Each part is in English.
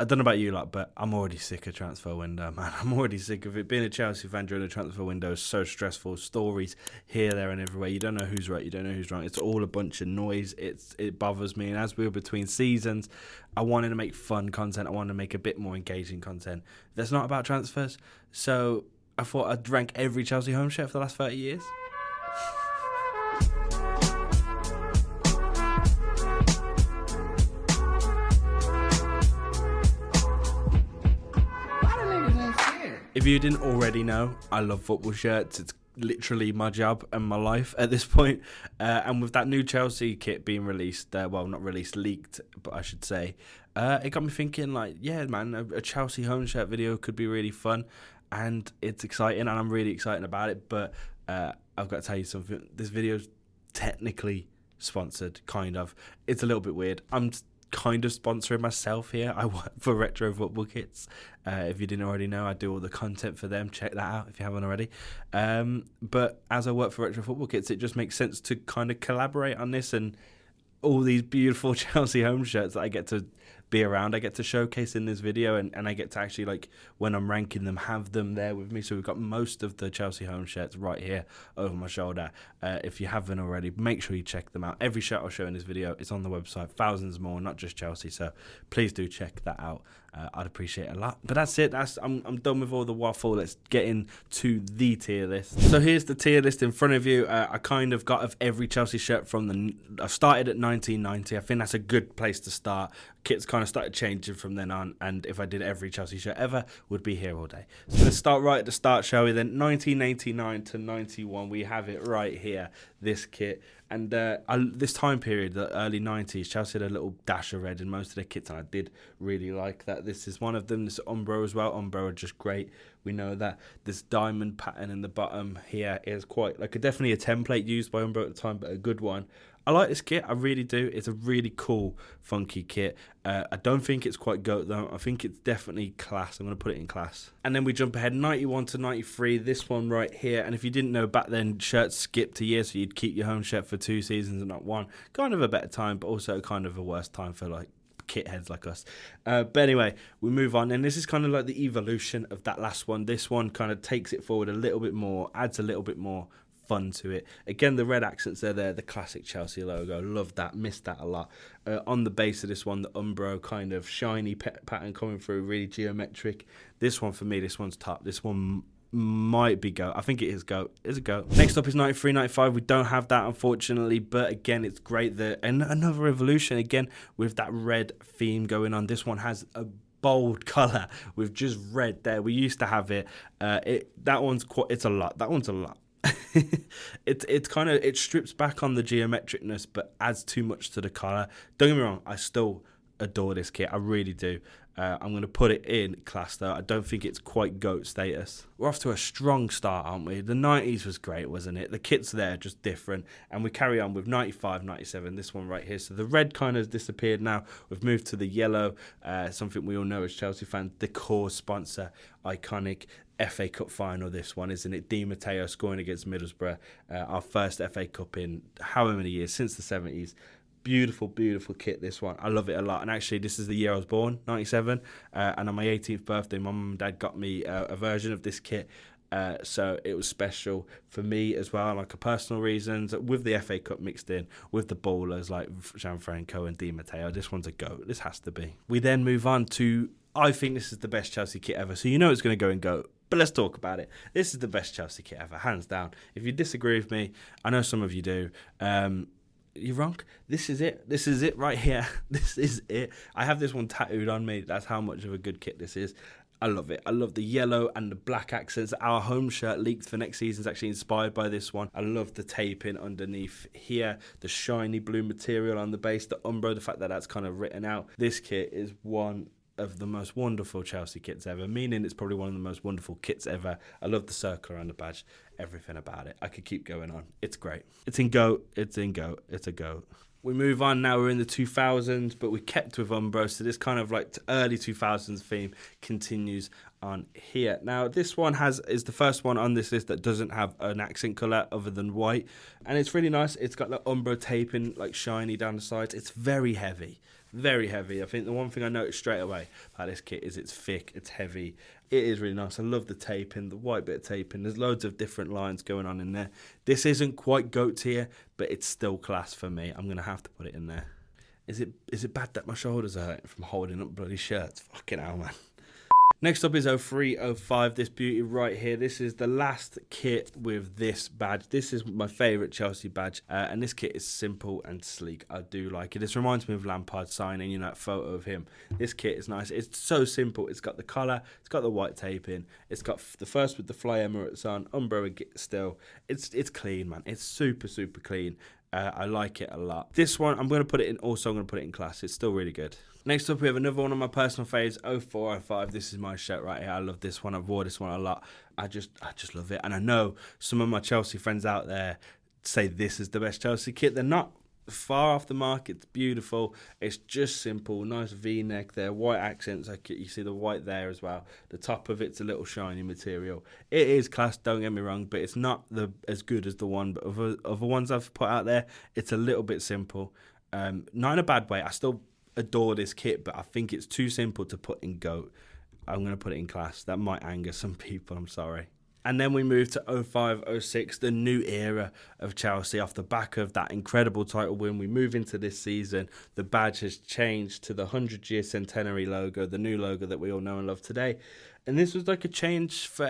I don't know about you lot, but I'm already sick of transfer window, man. I'm already sick of it. Being a Chelsea fan during the transfer window is so stressful. Stories here, there, and everywhere. You don't know who's right, you don't know who's wrong. It's all a bunch of noise. It bothers me. And as we were between seasons, I wanted to make fun content. I wanted to make a bit more engaging content that's not about transfers. So I thought I'd rank every Chelsea home shirt for the last 30 years. If you didn't already know, I love football shirts. It's literally my job and my life at this point. And with that new Chelsea kit being released, well, not released, leaked, but I should say, it got me thinking, like, yeah, man, a Chelsea home shirt video could be really fun. And it's exciting, and I'm really excited about it. But I've got to tell you something. This video's technically sponsored, kind of. It's a little bit weird. I'm kind of sponsoring myself here. I work for Retro Football Kits. If you didn't already know, I do all the content for them. Check that out if you haven't already. But as I work for Retro Football Kits, it just makes sense to kind of collaborate on this, and all these beautiful Chelsea home shirts that I get to be around, I get to showcase in this video, and I get to actually, like, when I'm ranking them, have them there with me. So we've got most of the Chelsea home shirts right here over my shoulder. If you haven't already, make sure you check them out. Every shirt I'll show in this video, it's on the website, thousands more, not just Chelsea, so please do check that out. I'd appreciate it a lot. But that's it. I'm done with all the waffle. Let's get into the tier list. So here's the tier list in front of you. I kind of got of every Chelsea shirt I started at 1990. I think that's a good place to start. Kits kind of started changing from then on, and if I did every Chelsea shirt ever, would be here all day. So let's start right at the start, shall we then? 1989 to 91, we have it right here, this kit. And this time period, the early 90s, Chelsea had a little dash of red in most of their kits, and I did really like that. This is one of them. This Umbro as well. Umbro are just great. We know that this diamond pattern in the bottom here is quite, like, definitely a template used by Umbro at the time, but a good one. I like this kit, I really do. It's a really cool, funky kit. I don't think it's quite GOAT though. I think it's definitely class. I'm going to put it in class. And then we jump ahead 91 to 93, this one right here. And if you didn't know, back then shirts skipped a year, so you'd keep your home shirt for 2 seasons and not one. Kind of a better time, but also kind of a worse time for, like, kit heads like us. But anyway, we move on, and this is kind of like the evolution of that last one. This one kind of takes it forward a little bit more, adds a little bit more fun to it. Again, the red accents are there, the classic Chelsea logo. Love that, missed that a lot. On the base of this one, the Umbro kind of shiny pattern coming through, really geometric. This one for me, this one's top. This one might be GOAT. I think it is GOAT. It's a GOAT. Next up is 93, 95. We don't have that, unfortunately, but again, it's great. And another evolution, again, with that red theme going on. This one has a bold colour with just red there. We used to have it. That one's quite, it's a lot. That one's a lot. It's kind of, it strips back on the geometricness but adds too much to the colour. Don't get me wrong, I still adore this kit, I really do. I'm going to put it in class though. I don't think it's quite GOAT status. We're off to a strong start, aren't we? The 90s was great, wasn't it? The kit's there, just different. And we carry on with 95, 97, this one right here. So the red kind of disappeared now. We've moved to the yellow, something we all know as Chelsea fans, the core sponsor, iconic. FA Cup final, this one, isn't it? Di Matteo scoring against Middlesbrough, our first FA Cup in however many years, since the 70s. Beautiful, beautiful kit, this one. I love it a lot. And actually, this is the year I was born, 97. And on my 18th birthday, my mum and dad got me a version of this kit. So it was special for me as well, like, a personal reasons, with the FA Cup mixed in, with the ballers like Gianfranco and Di Matteo. This one's a GOAT. This has to be. We then move on to, I think this is the best Chelsea kit ever. So you know it's going to go and GOAT. But let's talk about it. This is the best Chelsea kit ever, hands down. If you disagree with me, I know some of you do. You're wrong. This is it. This is it right here. This is it. I have this one tattooed on me. That's how much of a good kit this is. I love it. I love the yellow and the black accents. Our home shirt leaked for next season is actually inspired by this one. I love the taping underneath here, the shiny blue material on the base, the Umbro, the fact that that's kind of written out. This kit is one of the most wonderful Chelsea kits ever, meaning it's probably one of the most wonderful kits ever. I love the circle around the badge, everything about it. I could keep going on. It's great. It's in GOAT. It's in GOAT. It's a GOAT. We move on now. We're in the 2000s, but we kept with Umbro, so this kind of like early 2000s theme continues on here. Now, this one is the first one on this list that doesn't have an accent colour other than white, and it's really nice. It's got the Umbro taping, like, shiny down the sides. It's very heavy. very heavy. I think the one thing I noticed straight away about this kit is it's thick, it's heavy. It is really nice. I love the taping, the white bit of taping. There's loads of different lines going on in there. This isn't quite GOAT tier, but it's still class for me. I'm going to have to put it in there. Is it bad that my shoulders are hurting from holding up bloody shirts? Fucking hell, man. Next up is 03-05, this beauty right here. This is the last kit with this badge. This is my favourite Chelsea badge, and this kit is simple and sleek. I do like it. This reminds me of Lampard signing, you know, that photo of him. This kit is nice. It's so simple. It's got the collar, it's got the white taping, it's got the first with the Fly Emirates on, umbrella still. It's clean, man. It's super, super clean. I like it a lot. This one, I'm going to put it in, also I'm going to put it in class. It's still really good. Next up, we have another one of my personal faves, 04-05. This is my shirt right here. I love this one. I've worn this one a lot. I just love it. And I know some of my Chelsea friends out there say this is the best Chelsea kit. They're not far off the mark. It's beautiful. It's just simple. Nice V-neck there. White accents. You see the white there as well. The top of it's a little shiny material. It is class, don't get me wrong, but it's not as good as the one. But of the ones I've put out there, it's a little bit simple. Not in a bad way. I still adore this kit, but I think it's too simple to put in GOAT. I'm going to put it in class. That might anger some people. I'm sorry. And then we move to 05-06, the new era of Chelsea. Off the back of that incredible title win, we move into this season. The badge has changed to the 100-year centenary logo, the new logo that we all know and love today. And this was like a change for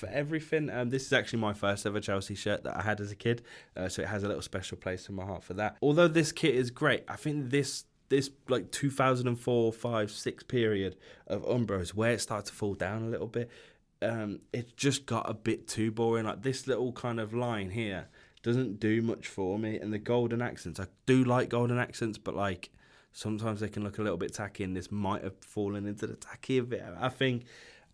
everything. This is actually my first ever Chelsea shirt that I had as a kid, so it has a little special place in my heart for that. Although this kit is great, I think this like 2004, 5, 6 period of Umbro is where it started to fall down a little bit. It just got a bit too boring. Like this little kind of line here doesn't do much for me. And the golden accents, I do like golden accents, but like sometimes they can look a little bit tacky, and this might have fallen into the tacky a bit.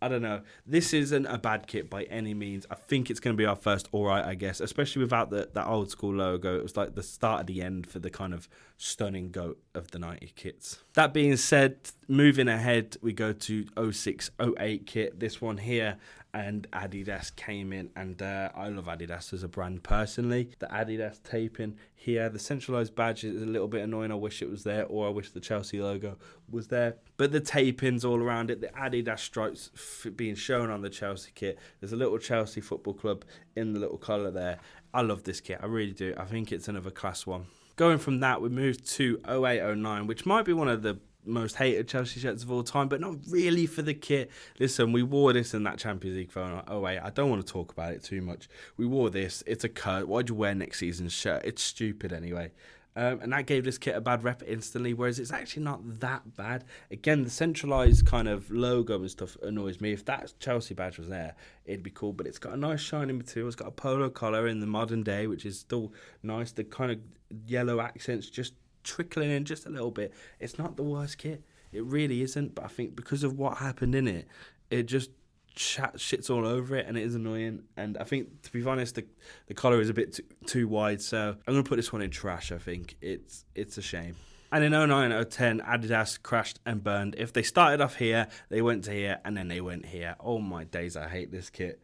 I don't know. This isn't a bad kit by any means. I think it's going to be our first alright, I guess, especially without that old school logo. It was like the start of the end for the kind of stunning GOAT of the 90 kits. That being said, moving ahead, we go to 06-08 kit. This one here, and Adidas came in, and I love Adidas as a brand personally. The Adidas taping here, the centralised badge is a little bit annoying. I wish it was there, or I wish the Chelsea logo was there. But the tapings all around it, the Adidas stripes being shown on the Chelsea kit. There's a little Chelsea Football Club in the little collar there. I love this kit, I really do. I think it's another class one. Going from that, we moved to 08-09, which might be one of the most hated Chelsea shirts of all time, but not really for the kit. Listen, we wore this in that Champions League final. Oh wait, I don't want to talk about it too much. We wore this. It's a cut. Why'd you wear next season's shirt? It's stupid anyway. And that gave this kit a bad rep instantly, whereas it's actually not that bad. Again, the centralised kind of logo and stuff annoys me. If that Chelsea badge was there, it'd be cool, but it's got a nice shiny material. It's got a polo collar in the modern day, which is still nice. The kind of yellow accents just trickling in just a little bit. It's not the worst kit. It really isn't, but I think because of what happened in it, it just shits all over it, and it is annoying. And I think, to be honest, the collar is a bit too wide, so I'm going to put this one in trash. I think it's a shame. And in 09-10, Adidas crashed and burned. If they started off here, they went to here, and then they went here. Oh my days, I hate this kit.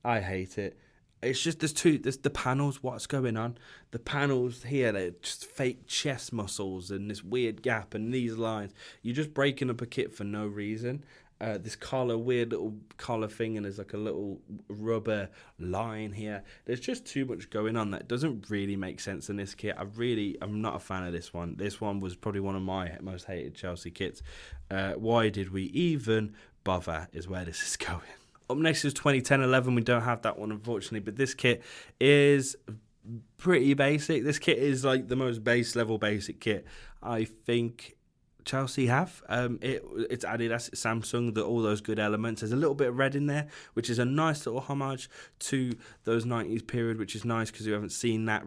I hate it. It's just there's the panels. What's going on? The panels here, they're just fake chest muscles and this weird gap and these lines. You're just breaking up a kit for no reason. This collar, weird little collar thing, and there's like a little rubber line here. There's just too much going on that doesn't really make sense in this kit. I'm not a fan of this one. This one was probably one of my most hated Chelsea kits. Why did we even bother is where this is going. Up next is 2010-11. We don't have that one, unfortunately, but this kit is pretty basic. This kit is like the most base level basic kit I think Chelsea have. It's Adidas, it's Samsung, all those good elements. There's a little bit of red in there, which is a nice little homage to those 90s period, which is nice because we haven't seen that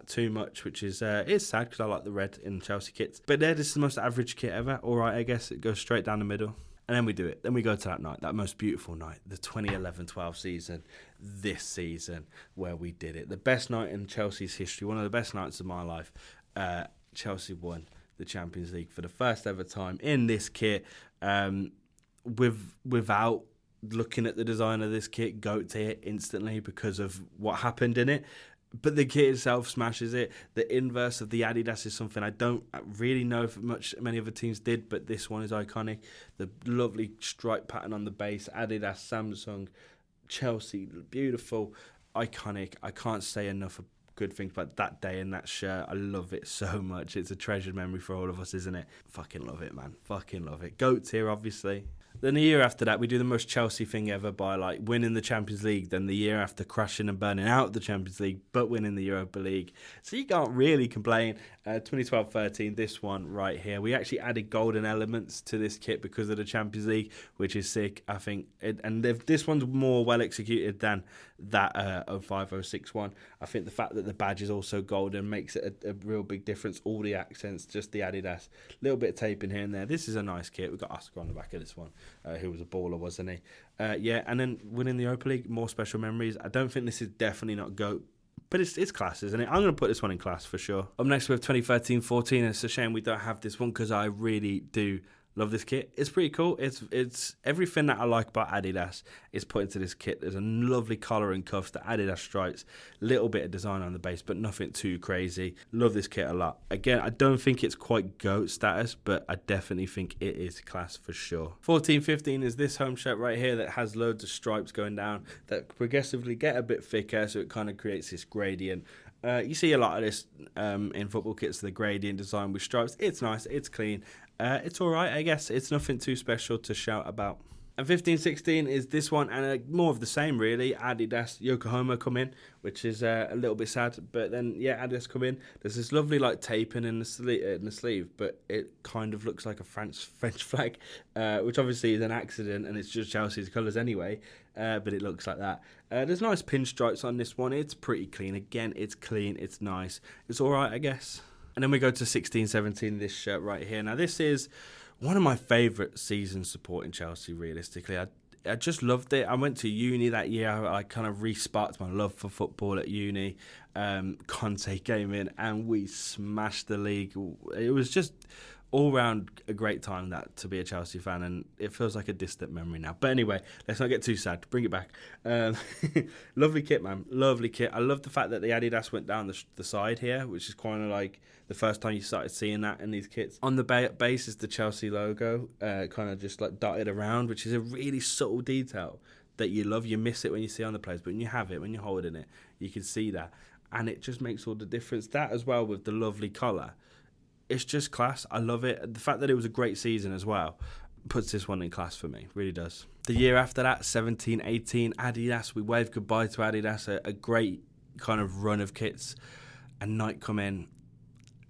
too much, which is it's sad because I like the red in Chelsea kits. But this is the most average kit ever. All right, I guess it goes straight down the middle. And then we do it. Then we go to that night, that most beautiful night, the 2011-12 season, this season where we did it. The best night in Chelsea's history, one of the best nights of my life. Chelsea won the Champions League for the first ever time in this kit, without looking at the design of this kit, GOAT tier instantly because of what happened in it. But the kit itself smashes it. The inverse of the Adidas is something I don't really know if many other teams did, but this one is iconic. The lovely stripe pattern on the base, Adidas, Samsung, Chelsea, beautiful, iconic. I can't say enough good things about that day and that shirt. I love it so much. It's a treasured memory for all of us, isn't it? Fucking love it, man. Fucking love it. GOAT here, obviously. Then the year after that, we do the most Chelsea thing ever by like winning the Champions League. Then the year after, crashing and burning out the Champions League, but winning the Europa League. So you can't really complain. 2012-13, this one right here. We actually added golden elements to this kit because of the Champions League, which is sick, I think. This one's more well executed than that 05-06 one. I think the fact that the badge is also golden makes it a real big difference. All the accents, just the Adidas. A little bit of taping here and there. This is a nice kit. We've got Oscar on the back of this one. Who was a baller, wasn't he? And then winning the Europa League, more special memories. I don't think this is definitely not GOAT, but it's class, isn't it? I'm going to put this one in class for sure. Up next, we have 2013-14. It's a shame we don't have this one because I really do love this kit. It's pretty cool. It's everything that I like about Adidas is put into this kit. There's a lovely collar and cuffs, the Adidas stripes, little bit of design on the base, but nothing too crazy. Love this kit a lot. Again, I don't think it's quite GOAT status, but I definitely think it is class for sure. 14-15 is this home shirt right here that has loads of stripes going down that progressively get a bit thicker, so it kind of creates this gradient. You see a lot of this in football kits, the gradient design with stripes. It's nice, it's clean. It's all right, I guess. It's nothing too special to shout about. And 15-16 is this one, and more of the same, really. Adidas Yokohama come in, which is a little bit sad. But then, yeah, Adidas come in. There's this lovely like taping in the sleeve, but it kind of looks like a French flag, which obviously is an accident, and it's just Chelsea's colours anyway. But it looks like that. There's nice pinstripes on this one. It's pretty clean. Again, it's clean. It's nice. It's all right, I guess. And then we go to 16-17, this shirt right here. Now, this is one of my favourite seasons supporting Chelsea, realistically. I just loved it. I went to uni that year. I kind of re-sparked my love for football at uni. Conte came in and we smashed the league. It was just all round a great time that to be a Chelsea fan, and it feels like a distant memory now. But anyway, let's not get too sad. Bring it back. Lovely kit, man. Lovely kit. I love the fact that the Adidas went down the side here, which is kind of like the first time you started seeing that in these kits. On the base is the Chelsea logo, kind of just like dotted around, which is a really subtle detail that you love. You miss it when you see on the players, but when you have it, when you're holding it, you can see that. And it just makes all the difference. That as well with the lovely collar. It's just class. I love it. The fact that it was a great season as well puts this one in class for me. Really does. The year after that, 17-18, Adidas. We waved goodbye to Adidas. A great kind of run of kits. And Nike come in,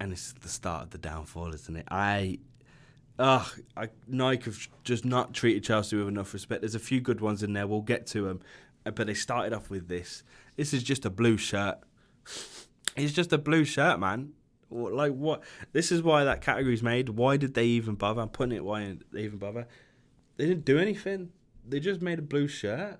and it's the start of the downfall, isn't it? Nike have just not treated Chelsea with enough respect. There's a few good ones in there. We'll get to them. But they started off with this. This is just a blue shirt. It's just a blue shirt, man. Like, what? This is why that category's made. Why did they even bother? I'm putting it, why did they even bother? They didn't do anything. They just made a blue shirt.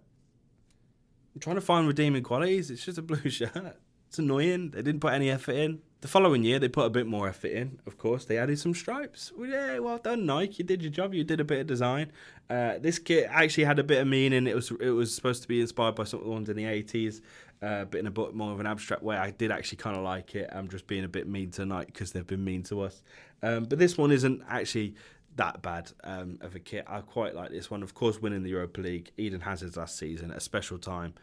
I'm trying to find redeeming qualities. It's just a blue shirt. It's annoying. They didn't put any effort in. The following year, they put a bit more effort in, of course. They added some stripes. Well, yeah, well done, Nike. You did your job. You did a bit of design. This kit actually had a bit of meaning. It was supposed to be inspired by some of the ones in the 80s, but in a bit more of an abstract way. I did actually kind of like it. I'm just being a bit mean to Nike because they've been mean to us. But this one isn't actually that bad of a kit. I quite like this one. Of course, winning the Europa League, Eden Hazard's last season, a special time.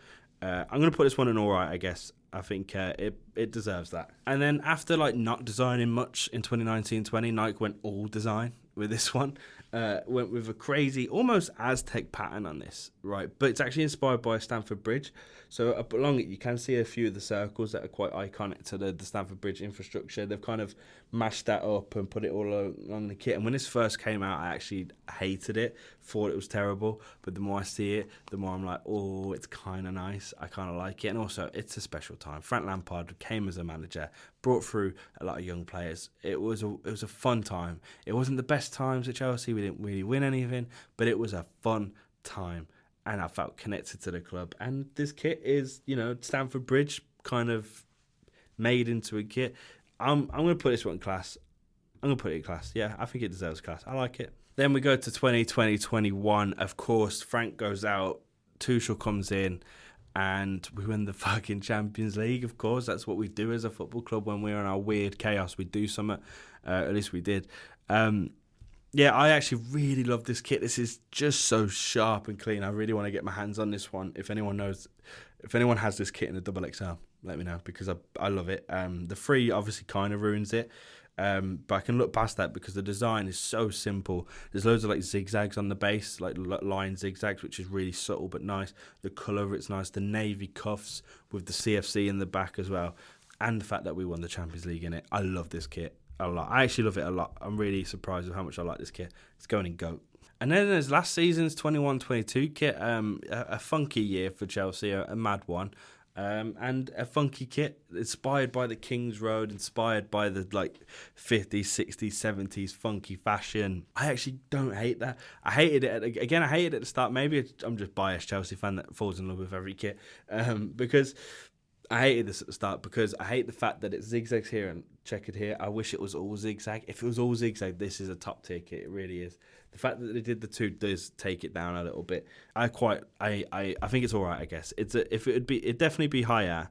I'm going to put this one in all right, I guess. I think it deserves that. And then after like not designing much in 2019-20, Nike went all design with this one. Went with a crazy, almost Aztec pattern on this, right? But it's actually inspired by Stamford Bridge. So up along it, you can see a few of the circles that are quite iconic to the Stamford Bridge infrastructure. They've kind of mashed that up and put it all along the kit. And when this first came out, I actually hated it, thought it was terrible. But the more I see it, the more I'm like, oh, it's kind of nice. I kind of like it. And also, it's a special time. Frank Lampard came as a manager, brought through a lot of young players. It was a fun time. It wasn't the best times at Chelsea. We didn't really win anything, but it was a fun time. And I felt connected to the club. And this kit is, Stamford Bridge kind of made into a kit. I'm going to put this one in class. I'm going to put it in class. Yeah, I think it deserves class. I like it. Then we go to 2020-21. Of course, Frank goes out. Tuchel comes in. and we win the fucking Champions League. Of course, that's what we do as a football club when we're in our weird chaos. We do something. At least we did. Yeah, I actually really love this kit. This is just so sharp and clean. I really want to get my hands on this one. If anyone has this kit in a double XL, let me know, because I love it. The free obviously kind of ruins it, but I can look past that because the design is so simple. There's loads of like zigzags on the base, like line zigzags, which is really subtle but nice. The colour of it's nice. The navy cuffs with the CFC in the back as well, and the fact that we won the Champions League in it. I love this kit a lot. I actually love it a lot. I'm really surprised with how much I like this kit. It's going in GOAT. And then there's last season's 21-22 kit, a funky year for Chelsea, a mad one, and a funky kit inspired by the King's Road, inspired by the like 50s, 60s, 70s funky fashion. I actually don't hate that. I hated it at the start. Maybe I'm just biased Chelsea fan that falls in love with every kit, because I hated this at the start because I hate the fact that it zigzags here and checkered here. I wish it was all zigzag. If it was all zigzag, this is a top tier kit. It really is. The fact that they did the two does take it down a little bit. I think it's all right. I guess it'd definitely be higher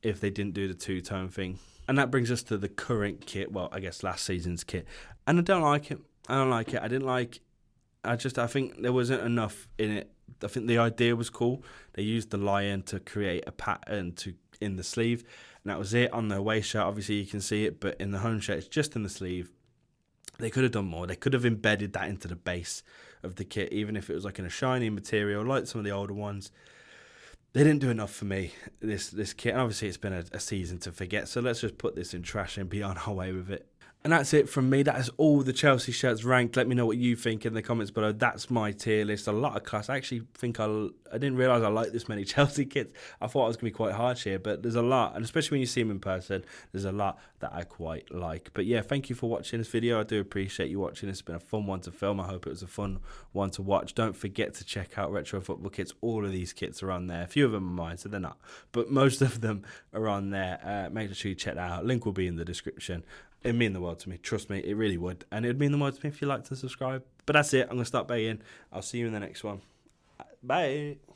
if they didn't do the two-tone thing. And that brings us to the current kit. Well, I guess last season's kit, and I don't like it. I think there wasn't enough in it. I think the idea was cool. They used the lion to create a pattern in the sleeve, and that was it. On the away shirt, obviously you can see it, but in the home shirt, it's just in the sleeve. They could have done more. They could have embedded that into the base of the kit, even if it was like in a shiny material, like some of the older ones. They didn't do enough for me, this kit. And obviously, it's been a season to forget, so let's just put this in trash and be on our way with it. And that's it from me. That is all the Chelsea shirts ranked. Let me know what you think in the comments below. That's my tier list. A lot of class. I actually think I didn't realise I liked this many Chelsea kits. I thought it was going to be quite harsh here, but there's a lot. And especially when you see them in person, there's a lot that I quite like. But yeah, thank you for watching this video. I do appreciate you watching. It's been a fun one to film. I hope it was a fun one to watch. Don't forget to check out Retro Football Kits. All of these kits are on there. A few of them are mine, so they're not. But most of them are on there. Make sure you check that out. Link will be in the description. It'd mean the world to me. Trust me, it really would. And it'd mean the world to me if you like to subscribe. But that's it. I'm going to start begging. I'll see you in the next one. Bye.